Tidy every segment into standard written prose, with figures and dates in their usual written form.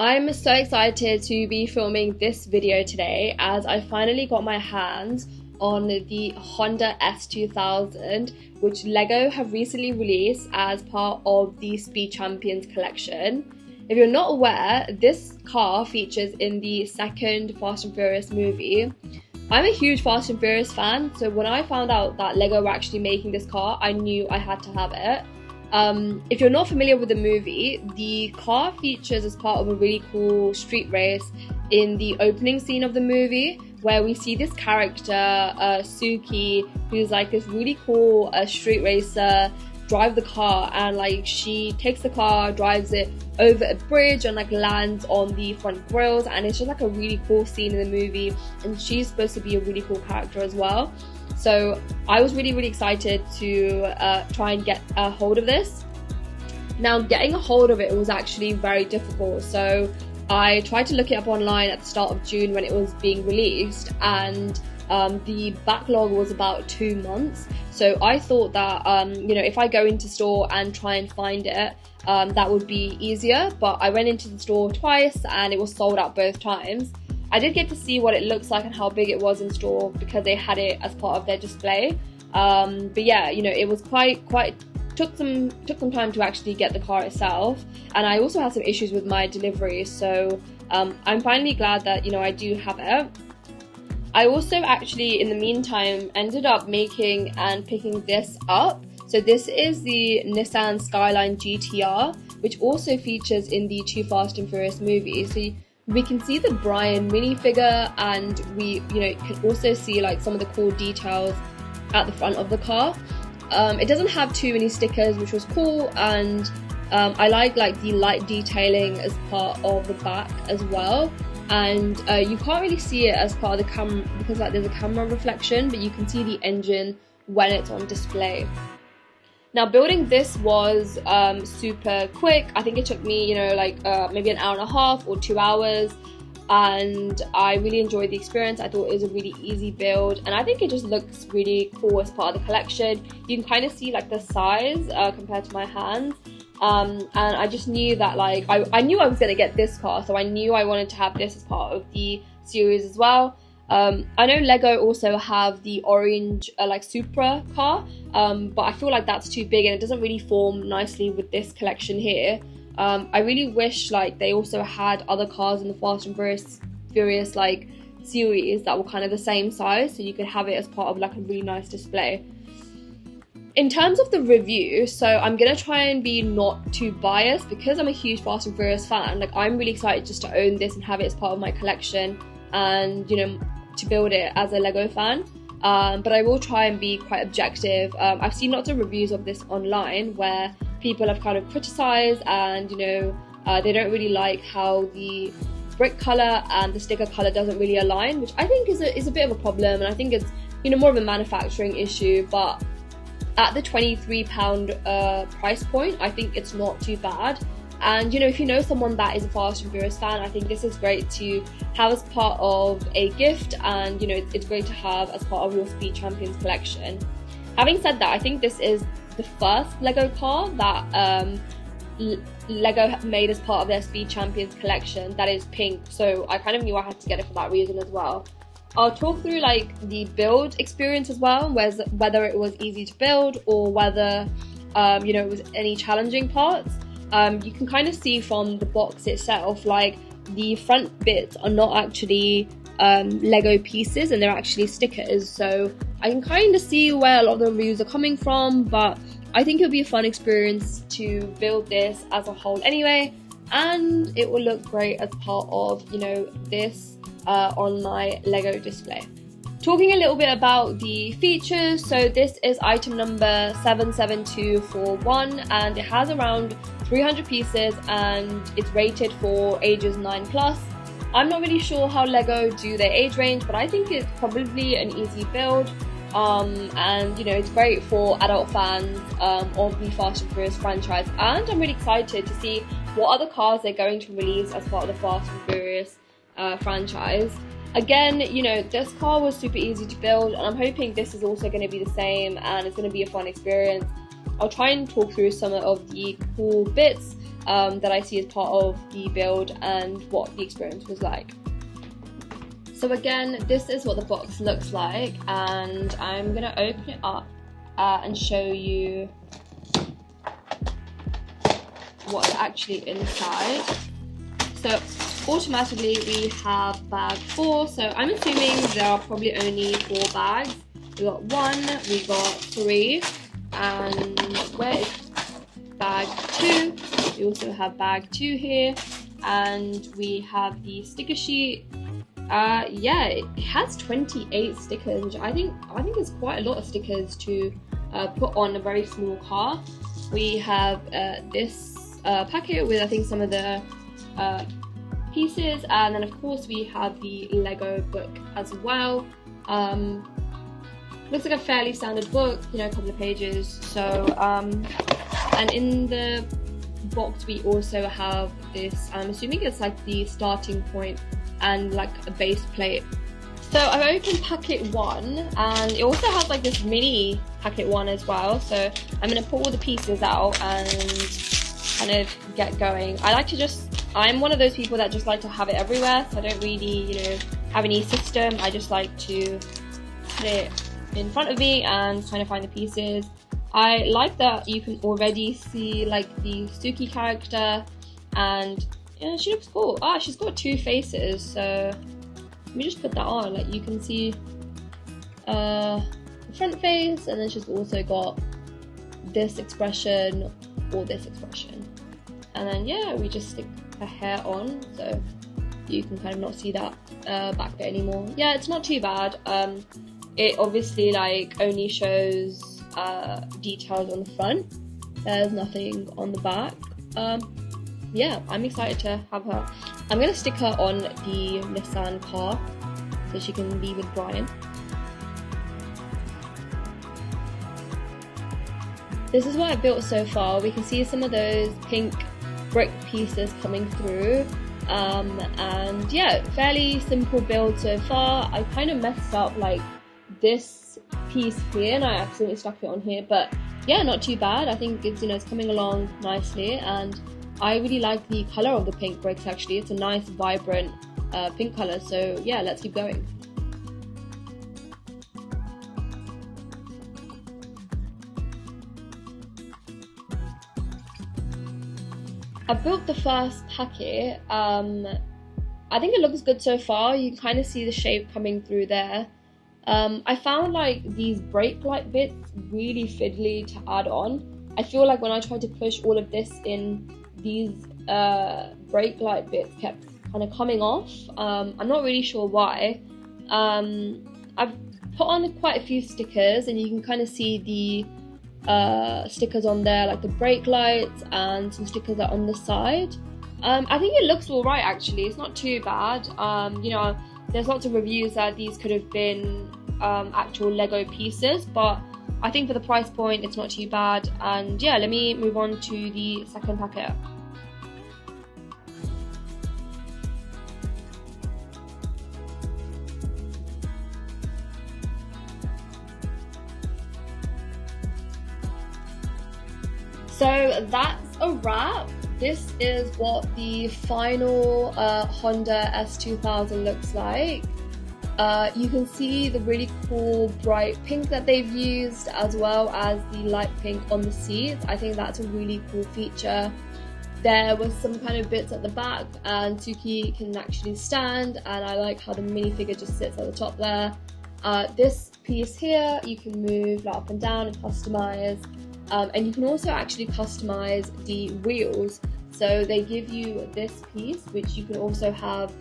I'm so excited to be filming this video today as I finally got my hands on the Honda S2000, which LEGO have recently released as part of the Speed Champions collection. If you're not aware, this car features in the second Fast and Furious movie. I'm a huge Fast and Furious fan, so when I found out that LEGO were actually making this car, I knew I had to have it. If you're not familiar with the movie, the car features as part of a really cool street race in the opening scene of the movie, where we see this character, Suki, who's like this really cool street racer, drive the car, and like she takes the car, drives it over a bridge and like lands on the front grills, and it's just like a really cool scene in the movie, and she's supposed to be a really cool character as well. So I was really excited to try and get a hold of this. Now, getting a hold of it was actually very difficult. So I tried to look it up online at the start of June when it was being released, and the backlog was about 2 months. So I thought that, if I go into store and try and find it, that would be easier. But I went into the store twice and it was sold out both times. I did get to see what it looks like and how big it was in store because they had it as part of their display. But yeah, it was took some time to actually get the car itself, and I also had some issues with my delivery. So I'm finally glad that I do have it. I also actually, in the meantime, ended up making and picking this up. So this is the Nissan Skyline GTR, which also features in the 2 Fast and Furious movies. So we can see the Brian minifigure, and we can also see like some of the cool details at the front of the car. It doesn't have too many stickers, which was cool, and I like the light detailing as part of the back as well. And you can't really see it as part of the camera because there's a camera reflection, but you can see the engine when it's on display. Now, building this was super quick. I think it took me, maybe an hour and a half or 2 hours, and I really enjoyed the experience. I thought it was a really easy build, and I think it just looks really cool as part of the collection. You can kind of see like the size compared to my hands, and I just knew that I knew I was going to get this car, so I knew I wanted to have this as part of the series as well. I know LEGO also have the orange Supra car, but I feel like that's too big and it doesn't really form nicely with this collection here. I really wish they also had other cars in the Fast and Furious series that were kind of the same size, so you could have it as part of a really nice display. In terms of the review, so I'm gonna try and be not too biased because I'm a huge Fast and Furious fan. I'm really excited just to own this and have it as part of my collection, and to build it as a LEGO fan. But I will try and be quite objective. I've seen lots of reviews of this online where people have kind of criticized, and they don't really like how the brick color and the sticker color doesn't really align, which I think is a bit of a problem, and I think it's more of a manufacturing issue. But at the £23 price point, I think it's not too bad. And if you know someone that is a Fast and Furious fan, I think this is great to have as part of a gift, and it's great to have as part of your Speed Champions collection. Having said that, I think this is the first LEGO car that LEGO made as part of their Speed Champions collection that is pink, so I kind of knew I had to get it for that reason as well. I'll talk through the build experience as well, whether it was easy to build or whether it was any challenging parts. You can kind of see from the box itself, the front bits are not actually LEGO pieces, and they're actually stickers, so I can kind of see where a lot of the reviews are coming from. But I think it'll be a fun experience to build this as a whole anyway, and it will look great as part of this on my LEGO display. Talking a little bit about the features, so this is item number 77241, and it has around 300 pieces, and it's rated for ages 9+. I'm not really sure how LEGO do their age range, but I think it's probably an easy build, and it's great for adult fans of the Fast and Furious franchise. And I'm really excited to see what other cars they're going to release as part of the Fast and Furious franchise. Again, this car was super easy to build, and I'm hoping this is also going to be the same, and it's going to be a fun experience. I'll try and talk through some of the cool bits that I see as part of the build and what the experience was like. So again, this is what the box looks like, and I'm gonna open it up and show you what's actually inside. So automatically we have bag 4, so I'm assuming there are probably only 4 bags. We got 1, we got 3, and where is bag 2? We also have bag 2 here, and we have the sticker sheet. Yeah, it has 28 stickers, which I think is quite a lot of stickers to put on a very small car. We have this packet with I think some of the pieces, and then of course we have the Lego book as well. Looks like a fairly standard book, you know, a couple of pages. So and in the box we also have this, I'm assuming it's like the starting point and like a base plate. So I've opened packet 1, and it also has like this mini packet 1 as well. So I'm gonna pull all the pieces out and kind of get going. I'm one of those people that just like to have it everywhere, so I don't really, you know, have any system. I just like to put it in front of me and kind of find the pieces. I like that you can already see like the Suki character, and yeah, she looks cool. Ah, she's got 2 faces, so let me just put that on. Like, you can see the front face, and then she's also got this expression or this expression. And then yeah, we just stick her hair on, so you can kind of not see that back bit anymore. Yeah, it's not too bad. It obviously like only shows details on the front. There's nothing on the back. Yeah, I'm excited to have her. I'm gonna stick her on the Nissan car so she can be with Brian. This is what I've built so far. We can see some of those pink brick pieces coming through, and yeah, fairly simple build so far. I kind of messed up like this piece here, and I accidentally stuck it on here, but yeah, not too bad. I think it's, you know, it's coming along nicely, and I really like the color of the pink bricks. Actually, it's a nice vibrant pink color, so yeah, let's keep going. I built the first packet. I think it looks good so far. You can kind of see the shape coming through there. I found like these brake light bits really fiddly to add on. I feel like when I tried to push all of this in, these brake light bits kept kind of coming off. I'm not really sure why. I've put on quite a few stickers, and you can kind of see the stickers on there, like the brake lights, and some stickers are on the side. I think it looks alright actually. It's not too bad. You know, there's lots of reviews that these could have been actual Lego pieces, but I think for the price point it's not too bad. And yeah, let me move on to the second packet. So that's a wrap. This is what the final Honda S2000 looks like. You can see the really cool bright pink that they've used, as well as the light pink on the seats. I think that's a really cool feature. There was some kind of bits at the back, and Suki can actually stand, and I like how the minifigure just sits at the top there. This piece here, you can move like up and down and customize. And you can also actually customize the wheels. So they give you this piece, which you can also have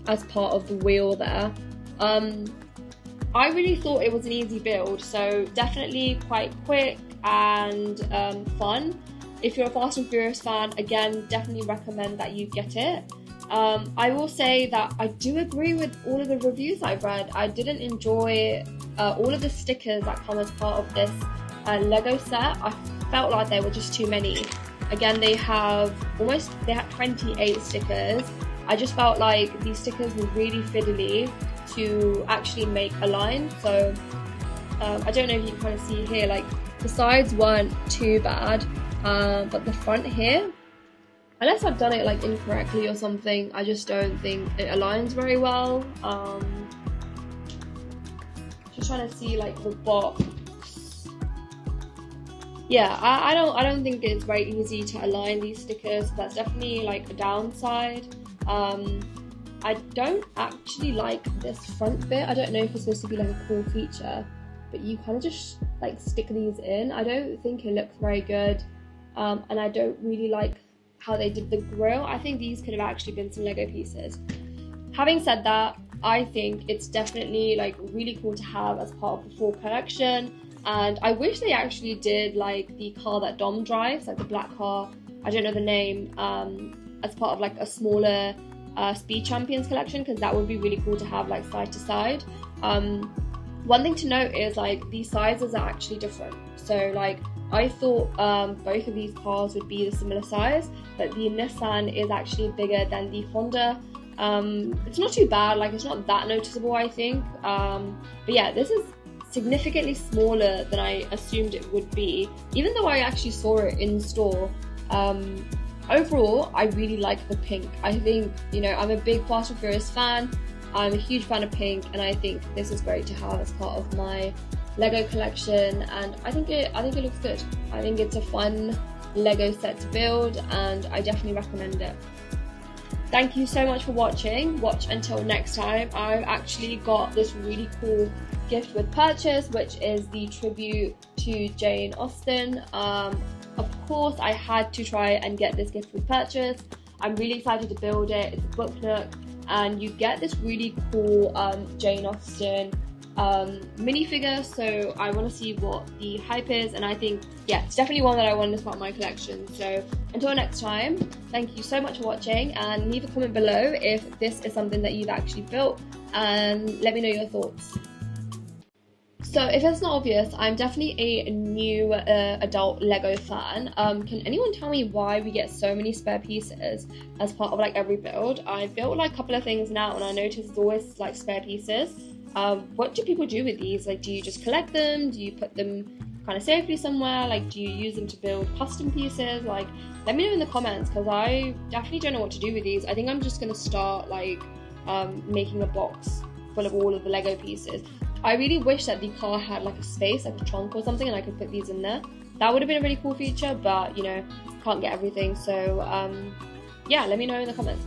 as part of the wheel there. I really thought it was an easy build, so definitely quite quick and fun. If you're a Fast and Furious fan, again, definitely recommend that you get it. I will say that I do agree with all of the reviews I've read. I didn't enjoy all of the stickers that come as part of this Lego set. I felt like there were just too many. Again, they had 28 stickers. I just felt like these stickers were really fiddly to actually make a line. So I don't know if you can kind of see here, like The sides weren't too bad, but the front here, unless I've done it like incorrectly or something, I just don't think it aligns very well. Just trying to see like the box. Yeah, I don't think it's very easy to align these stickers. That's definitely like a downside. I don't actually like this front bit. I don't know if it's supposed to be like a cool feature, but you kind of just like stick these in. I don't think it looks very good, and I don't really like how they did the grill. I think these could have actually been some Lego pieces. Having said that, I think it's definitely like really cool to have as part of the full collection, and I wish they actually did like the car that Dom drives, like the black car, I don't know the name, as part of like a smaller Speed Champions collection, because that would be really cool to have like side to side. One thing to note is like these sizes are actually different. So like I thought both of these cars would be the similar size, but the Nissan is actually bigger than the Honda. It's not too bad, like it's not that noticeable, I think. But yeah, this is significantly smaller than I assumed it would be, even though I actually saw it in store. Overall, I really like the pink. I think, you know, I'm a big Fast and Furious fan. I'm a huge fan of pink, and I think this is great to have as part of my Lego collection, and I think it looks good. I think it's a fun Lego set to build, and I definitely recommend it. Thank you so much for watching. Watch until next time. I've actually got this really cool gift with purchase, which is the tribute to Jane Austen. Of course, I had to try and get this gift with purchase. I'm really excited to build it. It's a booklet, and you get this really cool Jane Austen minifigure, so I want to see what the hype is, and I think, yeah, it's definitely one that I want as part of my collection. So until next time, thank you so much for watching, and leave a comment below if this is something that you've actually built, and let me know your thoughts. So if it's not obvious, I'm definitely a new adult Lego fan. Can anyone tell me why we get so many spare pieces as part of like every build? I built like a couple of things now, and I noticed there's always like spare pieces. What do people do with these? Like, do you just collect them? Do you put them kind of safely somewhere? Like, do you use them to build custom pieces? Like, let me know in the comments, because I definitely don't know what to do with these. I think I'm just gonna start like making a box full of all of the Lego pieces. I really wish that the car had like a space, like a trunk or something, and I could put these in there. That would have been a really cool feature, but you know, can't get everything. So yeah, let me know in the comments.